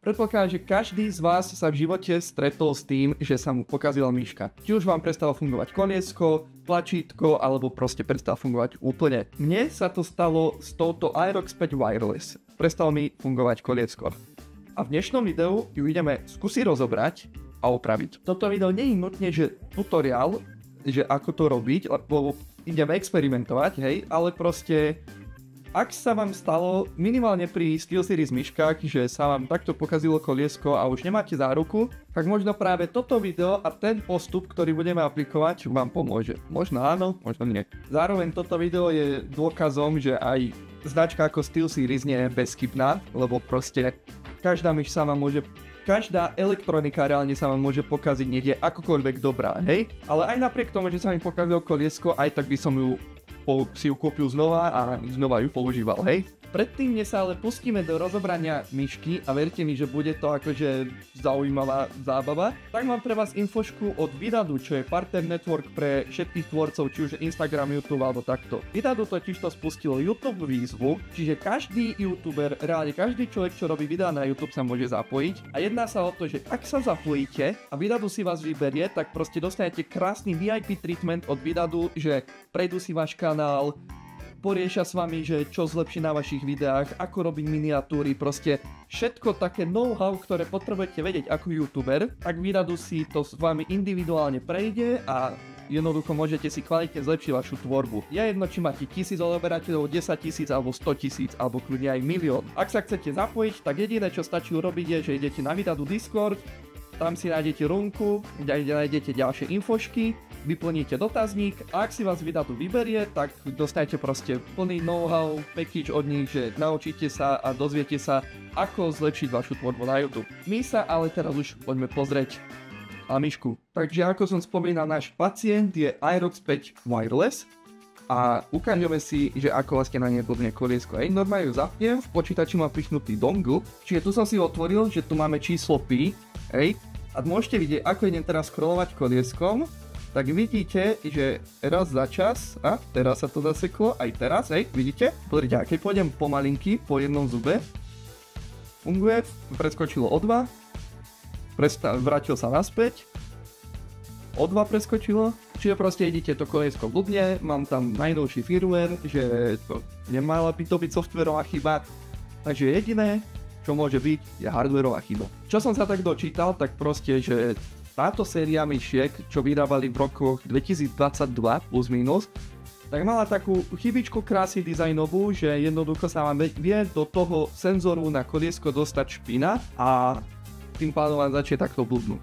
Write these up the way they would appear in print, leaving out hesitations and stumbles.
Predpokladám, že každý z vás sa v živote stretol s tým, že sa mu pokazila myška. Či už vám prestalo fungovať koliesko, tlačítko, alebo proste prestalo fungovať úplne. Mne sa to stalo s touto Aerox 5 Wireless. Prestalo mi fungovať koliesko. A v dnešnom videu ju ideme skúsiť rozobrať a opraviť. Toto video nie je nutne, že tutoriál, že ako to robiť, lebo ideme experimentovať, hej, ale proste ak sa vám stalo minimálne pri SteelSeries myškách, že sa vám takto pokazilo koliesko a už nemáte záruku, tak možno práve toto video a ten postup, ktorý budeme aplikovať, vám pomôže. Možno áno, možno nie. Zároveň toto video je dôkazom, že aj značka ako SteelSeries nie je bezchybná, lebo proste každá myš sa vám môže, každá elektronika reálne sa vám môže pokaziť, niekde akokoľvek dobrá, hej? Ale aj napriek tomu, že sa mi pokazilo koliesko, aj tak by som si ju kúpil znova a znova ju používal, hej? Predtým, než sa ale pustíme do rozobrania myšky a verte mi, že bude to akože zaujímavá zábava, tak mám pre vás infošku od Vidadu, čo je partner network pre všetkých tvorcov, či už Instagram, YouTube alebo takto. Vidadu totiž to spustilo YouTube výzvu, čiže každý YouTuber, reálne každý človek, čo robí videá na YouTube, sa môže zapojiť a jedná sa o to, že ak sa zapojíte a Vidadu si vás vyberie, tak proste dostanete krásny VIP treatment od Vidadu, že prejdú si váš kanál, poriešia s vami, že čo zlepší na vašich videách, ako robiť miniatúry, proste všetko také know-how, ktoré potrebujete vedieť ako youtuber, tak Vidadu si to s vami individuálne prejde a jednoducho môžete si kvalitne zlepšiť vašu tvorbu. Je jedno, či máte 1000 odberateľov, 10 000 alebo 100 000 alebo kľudne aj milión. Ak sa chcete zapojiť, tak jediné, čo stačí urobiť je, že idete na Vidadu Discord, tam si nájdete runku, kde nájdete ďalšie infošky, vyplníte dotazník a ak si vás Vidadu vyberie, tak dostanete proste plný know-how package od nich, že naučíte sa a dozviete sa, ako zlepšiť vašu tvorbu na YouTube. My sa ale teraz už poďme pozrieť na myšku. Takže ako som spomínal, náš pacient je Aerox 5 Wireless a ukážeme si, že ako vlastne na nej blbne koliesko. Hej, normálne ju zapnem, v počítači mám prichnutý dongle, čiže tu som si otvoril, že tu máme číslo pi, hej, a môžete vidieť, ako idem teraz scrollovať kolieskom, tak vidíte, že raz za čas, a teraz sa to zaseklo, aj teraz, hej, vidíte? Pozrite, keď pôjdem pomalinky po jednom zube, funguje, preskočilo o 2, vrátil sa naspäť, o 2 preskočilo, čiže proste idete to koliesko blbne, mám tam najnovší firmware, že to nemala by to byť softwarová chyba, takže jediné, čo môže byť, je hardwareová chyba. Čo som sa tak dočítal, tak proste, že táto séria myšiek, čo vyrábali v rokoch 2022 plus minus, tak mala takú chybičku krásy dizajnovú, že jednoducho sa vám vie do toho senzoru na koliesko dostať špina a tým pádom vám začne takto blbnúť.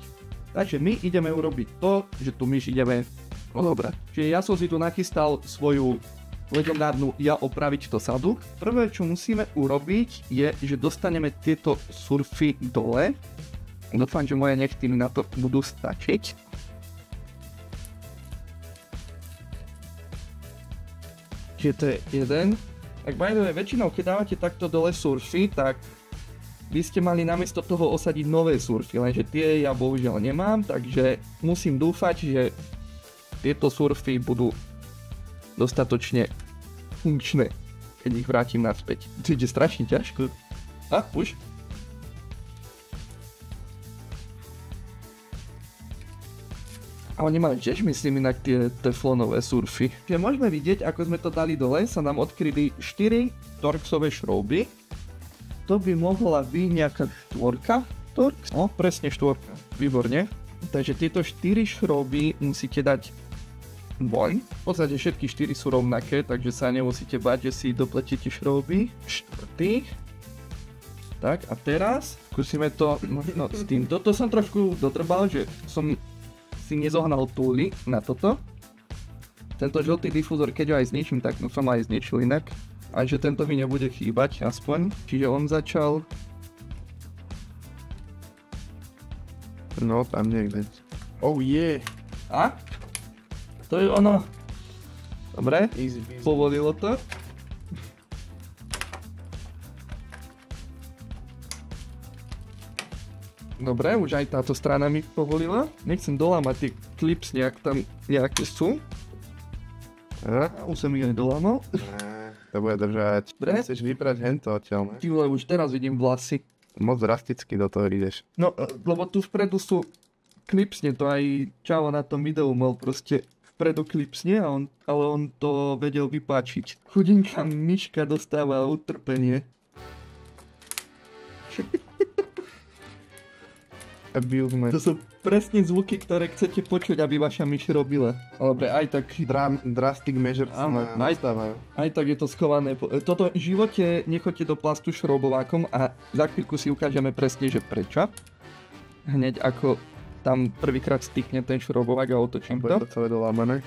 Takže my ideme urobiť to, že tu myš ideme odobrať. Čiže ja som si tu nachystal svoju legendárnu opraviť to sadu. Prvé, čo musíme urobiť, je, že dostaneme tieto surfy dole. Dúfam, že moje nechty mi na to budú stačiť. Čiže to je jeden. Tak väčšinou, keď dávate takto dole surfy, tak by ste mali namiesto toho osadiť nové surfy, lenže tie ja bohužiaľ nemám, takže musím dúfať, že tieto surfy budú dostatočne funkčné, keď ich vrátim naspäť. To ide strašne ťažko. A, už? A oni mali tiež, myslím, inak tie teflonové surfy. Čiže môžeme vidieť, ako sme to dali dole, sa nám odkryli 4 torxové šrouby. To by mohla byť nejaká štvorka. Torx? No, presne štvorka. Výborne. Takže tieto 4 šrouby musíte dať von. V podstate všetky 4 sú rovnaké, takže sa nemusíte bať, že si dopletíte šrouby. 4. Tak a teraz skúsime to možno s tým. Toto som trošku dotrbal, že som si nezohnal túly na toto. Tento žltý difúzor, keď ho aj zničím, tak som aj zničil inak. A že tento mi nebude chýbať aspoň. Čiže on začal... No, tam niekde. Oh yeah! A? To je ono. Dobre, Easy peasy. povolilo to. Dobre, už aj táto strana mi povolila. Nechcem dolámať tie clips, nejaké sú. A už som ich aj dolámal. To bude držať. Dobre. Chceš vyprať hento odtiaľ, ne? Ty vole, už teraz vidím vlasy. Moc drasticky do toho ideš. No, lebo tu vpredu sú klipsne, to aj Čavo na tom videu mal proste vpredu klipsne, ale on to vedel vypáčiť. Chudinka myška dostáva utrpenie. Abusement. To sú presne zvuky, ktoré chcete počuť, aby vaša myš robila. Ale aj tak... Drastic measures nastávajú. Aj tak je to schované. Toto v živote nechoďte do plastu šrobovákom a za chvíľku si ukážeme presne, že prečo. Hneď ako tam prvýkrát stykne ten šrobovák a otočím to. Bude to celé dolámané.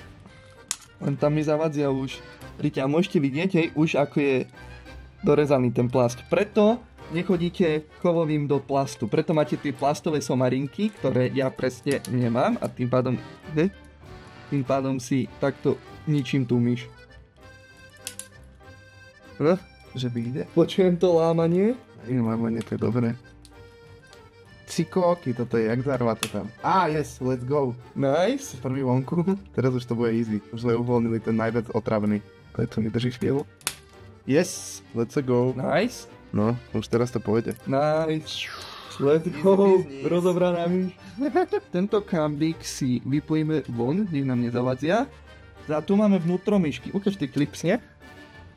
Len tam mi zavadzia už. Príďte, a môžete vidieť, hej, už ako je dorezaný ten plast. Preto nechodíte kovovým do plastu. Preto máte tie plastové somarinky, ktoré ja presne nemám a tým pádom si takto ničím tú myš. Že vyjde? Počujem to lámanie. Lámanie, to je dobré. Cikóky, toto je jak zarvá to tam. Yes, let's go. Nice. Prvý vonku. Teraz už to bude easy. Už sme uvoľnili ten najviac otravný. Preto mi drží chvíľu. Yes, let's go. Nice. No, už teraz to pôjde. Nice. Let's go. Rozobraná myš. Tento káblik si vypojíme von, nech nám nezavadzia. A tu máme vnútro myšky. Ukáž ty klipsne.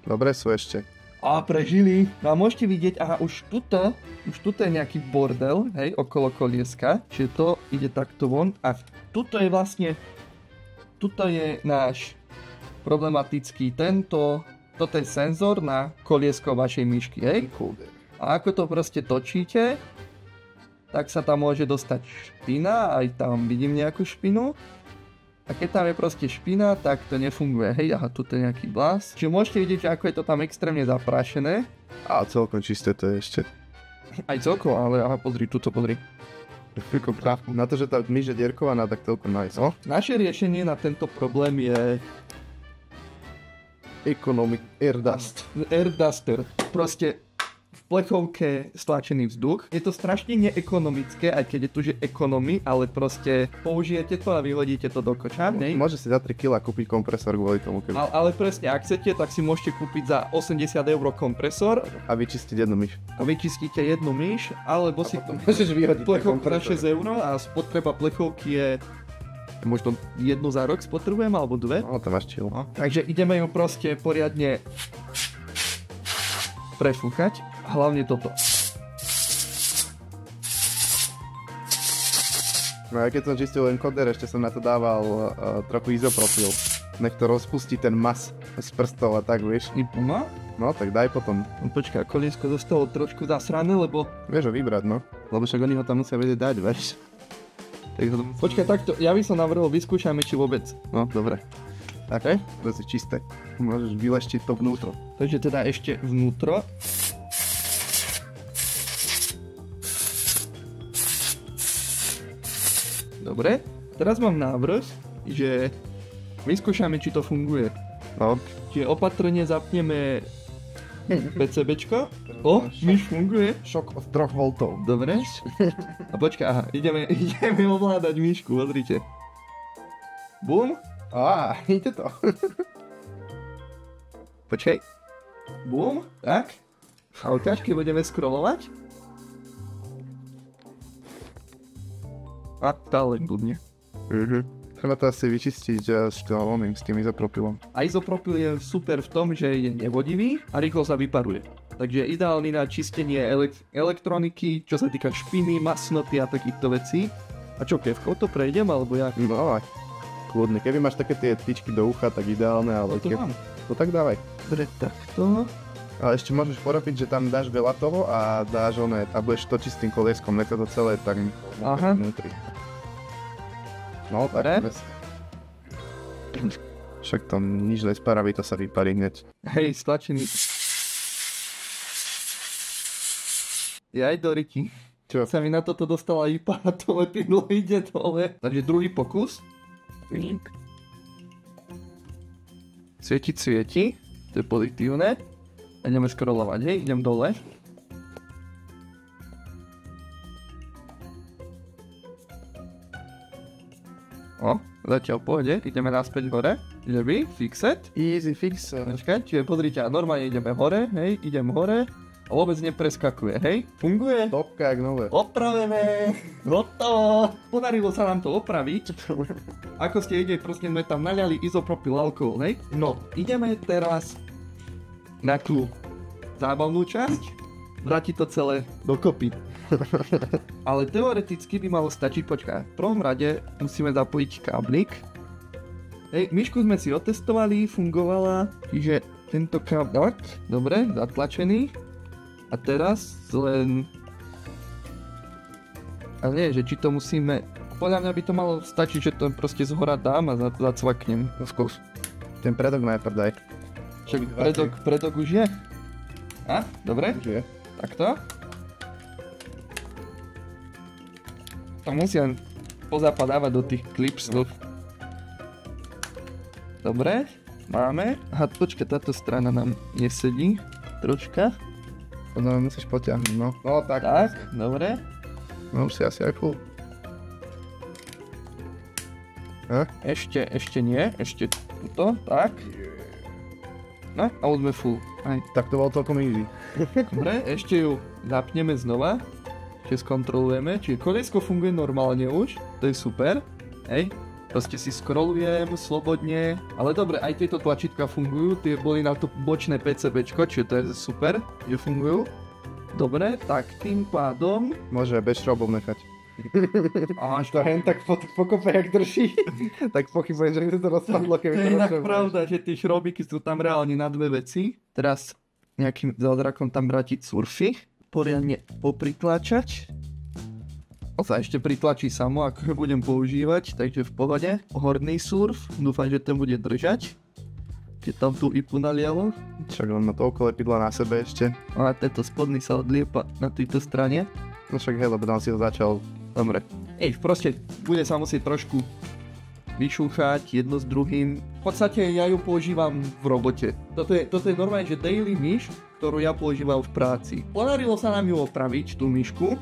Dobre sú ešte. A prežili. No a môžete vidieť, už tuto je nejaký bordel, hej, okolo kolieska. Čiže to ide takto von. A tuto je vlastne, tuto je náš problematický toto je senzor na koliesko vašej myšky, hej. A ako to proste točíte, tak sa tam môže dostať špina, aj tam vidím nejakú špinu. A keď tam je proste špina, tak to nefunguje. Hej, tu je nejaký blas. Čiže môžete vidieť, že ako je to tam extrémne zaprášené. A celkom čisté to je ešte. Aj celkom, ale pozri, tuto pozri. Na to, že tá myš je dierkovaná, tak celkom nice. No, naše riešenie na tento problém je Economic Air Dust. Air Duster. Proste v plechovke stlačený vzduch. Je to strašne neekonomické, aj keď je tu, že ekonomy, ale proste použijete to a vyhodíte to do koča. Môže si za 3 kg kúpiť kompresor kvôli tomu. Ale presne, ak chcete, tak si môžete kúpiť za 80 € kompresor. A vyčistiť jednu myš. A vyčistíte jednu myš, alebo si môžeš vyhodiť plechovku na 6 € a spotreba plechovky je možno jednu za rok spotrebujem, alebo dve. No, to máš chill. No. Takže ideme ju proste poriadne prefúchať. Hlavne toto. No a keď som čistil len koder, ešte som na to dával trochu izopropyl. Nech to rozpustí ten mas z prstov a tak, vieš. No, tak daj potom. Počkaj, koliesko dostalo trošku zasrané, lebo... Vieš ho vybrať, no. Lebo však oni ho tam musia vedieť dať, vieš. Počkaj, takto, ja by som navrhol, vyskúšajme, či vôbec. No, dobre. Tak, to si čisté. Môžeš vyleštiť to vnútro. Takže teda ešte vnútro. Dobre, teraz mám návrh, že vyskúšame, či to funguje. No. Čiže opatrne zapneme PCBčko. Myš funguje. Šok od 3 V. Dobre. A počkaj, ideme ovládať myšku, pozrite. Bum. Ide to. Počkaj. Bum, tak. A ukážky budeme scrollovať. A stále blbne. Treba to asi vyčistiť s tým izopropylom. A izopropyl je super v tom, že je nevodivý a rýchlo sa vyparuje. Takže je ideálny na čistenie elektroniky, čo sa týka špiny, masnoty a takýchto vecí. A čo, kevkou to prejdem, alebo jak? No, kľudne. Keby máš také tie tyčky do ucha, tak ideálne, ale to mám. To tak dávaj. Dobre, takto. Ale ešte môžeš porobiť, že tam dáš veľa toho a dáš a budeš točiť s tým kolieskom, nech to celé tak vnútri. No tak, však to nič nespraví, to sa vyparí hneď. Hej, stlačený. Jaj, Doriky. Čo? Sa mi na toto dostala IPA a to lepidlo ide dole. Takže druhý pokus. Svieti. To je pozitívne. Ideme scrollovať, hej, idem dole. Zatiaľ pohode, ideme naspäť hore. Fix it. Easy fix. Počkaj, čiže pozrite, normálne ideme hore, hej, idem hore. vôbec nepreskakuje, hej? Funguje? Topka jak nové. Opravené, gotovo. Podarilo sa nám to opraviť. Ako ste videli, proste sme tam naliali izopropyl alkohol, hej? No, ideme teraz na tú zábavnú časť, vrátiť to celé dokopy. Ale teoreticky by malo stačiť, počkaj, v prvom rade musíme zapojiť káblik. Hej, myšku sme si otestovali, fungovala, čiže tento káblik, dobre, zatlačený. A teraz len... A nie, že či to musíme... Podľa mňa by to malo stačiť, že to proste zhora dám a zacvaknem. Skús. Ten predok najprv daj. Však predok už je. A? Dobre? Už je. Takto. To musia pozapadávať do tých klipsov. Dobre, máme. Aha, počkaj, táto strana nám nesedí. Troška. No, musíš potiahnuť, no. No, tak. Tak, dobre. No, už si asi aj full. Ešte nie, ešte tuto, tak. No, a už sme full. Aj. Tak to bolo celkom easy. Dobre, ešte ju zapneme znova. Ešte skontrolujeme, čiže koliesko funguje normálne už, to je super. Hej, proste si scrollujem slobodne, ale dobre, aj tieto tlačítka fungujú, tie boli na to bočné PCBčko, čiže to je super, že fungujú. Dobre, tak tým pádom... Môže bez šroubov nechať. Až to hen tak pokope, jak drží. Tak pochybujem, že by to rozpadlo, keby to je tak pravda, že tie šrobiky sú tam reálne na dve veci. Teraz nejakým zázrakom tam vrátiť surfy, poriadne popritlačať. On sa ešte pritlačí samo, ako ho budem používať, takže v pohode. Horný surf, dúfam, že ten bude držať. Keď tam tú ipu nalialo. Však on má toľko lepidla na sebe ešte. A tento spodný sa odliepa na tejto strane. No však hej, lebo tam si ho začal. Dobre. Proste bude sa musieť trošku vyšúchať jedno s druhým. V podstate ja ju používam v robote. Toto je normálne, že daily myš, ktorú ja používam v práci. Podarilo sa nám ju opraviť, tú myšku.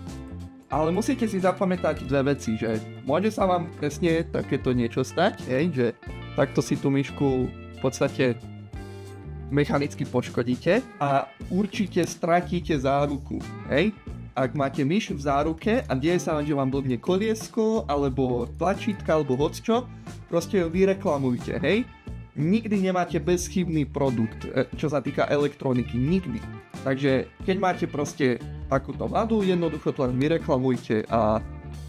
Ale musíte si zapamätať dve veci, že môže sa vám presne takéto niečo stať, že takto si tú myšku v podstate mechanicky poškodíte a určite stratíte záruku, Ak máte myš v záruke a deje sa vám, že vám blbne koliesko, alebo tlačítka, alebo hocčo, proste ju vyreklamujte, Nikdy nemáte bezchybný produkt, čo sa týka elektroniky, nikdy. Takže keď máte proste takúto vadu, jednoducho to len vyreklamujte a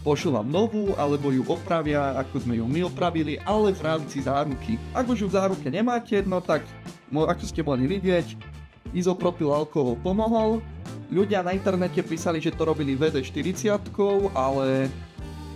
pošlú vám novú, alebo ju opravia, ako sme ju my opravili, ale v rámci záruky. Ak už ju v záruke nemáte, no tak, ako ste mohli vidieť, izopropyl alkohol pomohol. Ľudia na internete písali, že to robili VD40, ale...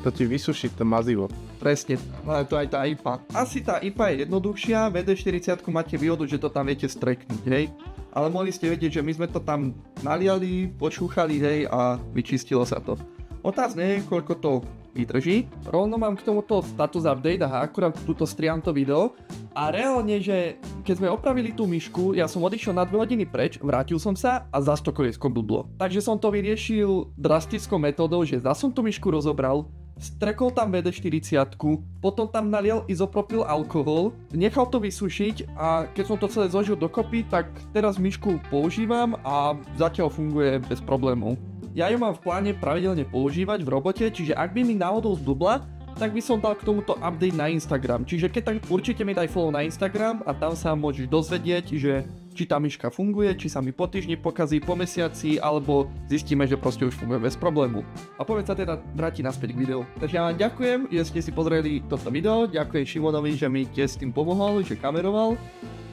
To ti vysuší to mazivo. Presne, ale to aj tá IPA. Asi tá IPA je jednoduchšia, VD40 máte výhodu, že to tam viete streknúť, Ale mohli ste vedieť, že my sme to tam naliali, počúchali, a vyčistilo sa to. Otázne je, koľko to vydrží. Rovno mám k tomuto status update, akurát túto striam to video. A reálne, že keď sme opravili tú myšku, ja som odišiel na 2 hodiny preč, vrátil som sa a zas to koliesko blblo. Takže som to vyriešil drastickou metódou, že zas som tú myšku rozobral, strekol tam VD40, potom tam nalial izopropyl alkohol, nechal to vysušiť a keď som to celé zložil dokopy, tak teraz myšku používam a zatiaľ funguje bez problémov. Ja ju mám v pláne pravidelne používať v robote, čiže ak by mi náhodou zblbla, tak by som dal k tomuto update na Instagram. Čiže keď tak určite mi daj follow na Instagram a tam sa môžeš dozvedieť, že či tá myška funguje, či sa mi po týždni pokazí, po mesiaci, alebo zistíme, že proste už funguje bez problému. A poďme sa teda vrátiť naspäť k videu. Takže ja vám ďakujem, že ste si pozreli toto video, ďakujem Šimonovi, že mi tiež s tým pomohol, že kameroval.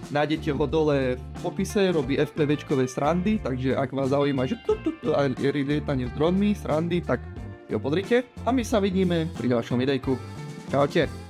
Nájdete ho dole v popise, robí FPVčkové srandy, takže ak vás zaujíma, že a lietanie s dronmi, srandy, tak jo pozrite. A my sa vidíme pri ďalšom videjku. Čaute.